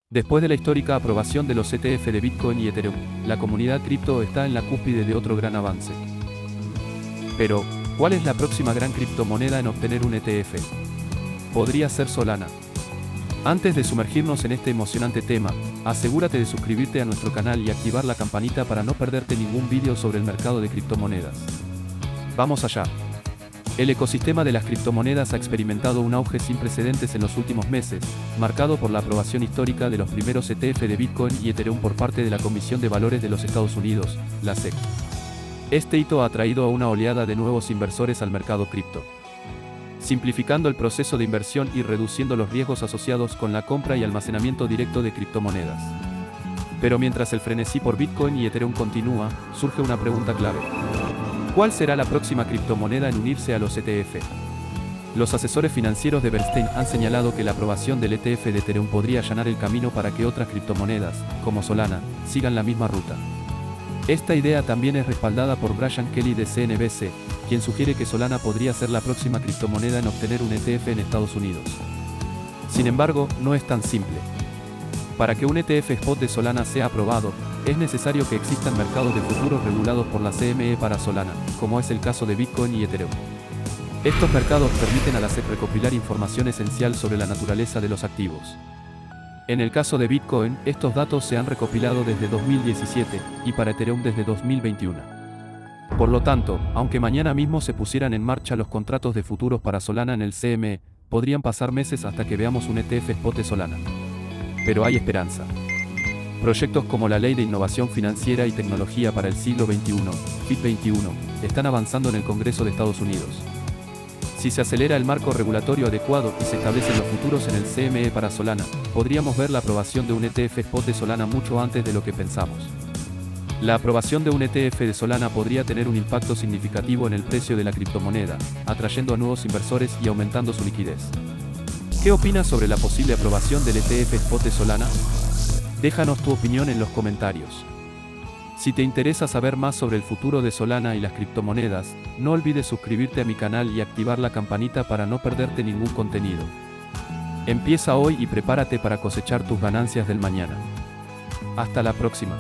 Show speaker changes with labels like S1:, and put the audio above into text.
S1: Después de la histórica aprobación de los ETF de Bitcoin y Ethereum, la comunidad cripto está en la cúspide de otro gran avance. Pero, ¿cuál es la próxima gran criptomoneda en obtener un ETF? Podría ser Solana. Antes de sumergirnos en este emocionante tema, asegúrate de suscribirte a nuestro canal y activar la campanita para no perderte ningún vídeo sobre el mercado de criptomonedas. Vamos allá. El ecosistema de las criptomonedas ha experimentado un auge sin precedentes en los últimos meses, marcado por la aprobación histórica de los primeros ETF de Bitcoin y Ethereum por parte de la Comisión de Valores de los Estados Unidos, la SEC. Este hito ha traído a una oleada de nuevos inversores al mercado cripto, simplificando el proceso de inversión y reduciendo los riesgos asociados con la compra y almacenamiento directo de criptomonedas. Pero mientras el frenesí por Bitcoin y Ethereum continúa, surge una pregunta clave. ¿Cuál será la próxima criptomoneda en unirse a los ETF? Los asesores financieros de Bernstein han señalado que la aprobación del ETF de Ethereum podría allanar el camino para que otras criptomonedas, como Solana, sigan la misma ruta. Esta idea también es respaldada por Brian Kelly de CNBC, quien sugiere que Solana podría ser la próxima criptomoneda en obtener un ETF en Estados Unidos. Sin embargo, no es tan simple. Para que un ETF spot de Solana sea aprobado, es necesario que existan mercados de futuros regulados por la CME para Solana, como es el caso de Bitcoin y Ethereum. Estos mercados permiten a la SEC recopilar información esencial sobre la naturaleza de los activos. En el caso de Bitcoin, estos datos se han recopilado desde 2017, y para Ethereum desde 2021. Por lo tanto, aunque mañana mismo se pusieran en marcha los contratos de futuros para Solana en el CME, podrían pasar meses hasta que veamos un ETF spot de Solana. Pero hay esperanza. Proyectos como la Ley de Innovación Financiera y Tecnología para el Siglo XXI, FIT 21, están avanzando en el Congreso de Estados Unidos. Si se acelera el marco regulatorio adecuado y se establecen los futuros en el CME para Solana, podríamos ver la aprobación de un ETF spot de Solana mucho antes de lo que pensamos. La aprobación de un ETF de Solana podría tener un impacto significativo en el precio de la criptomoneda, atrayendo a nuevos inversores y aumentando su liquidez. ¿Qué opinas sobre la posible aprobación del ETF spot de Solana? Déjanos tu opinión en los comentarios. Si te interesa saber más sobre el futuro de Solana y las criptomonedas, no olvides suscribirte a mi canal y activar la campanita para no perderte ningún contenido. Empieza hoy y prepárate para cosechar tus ganancias del mañana. Hasta la próxima.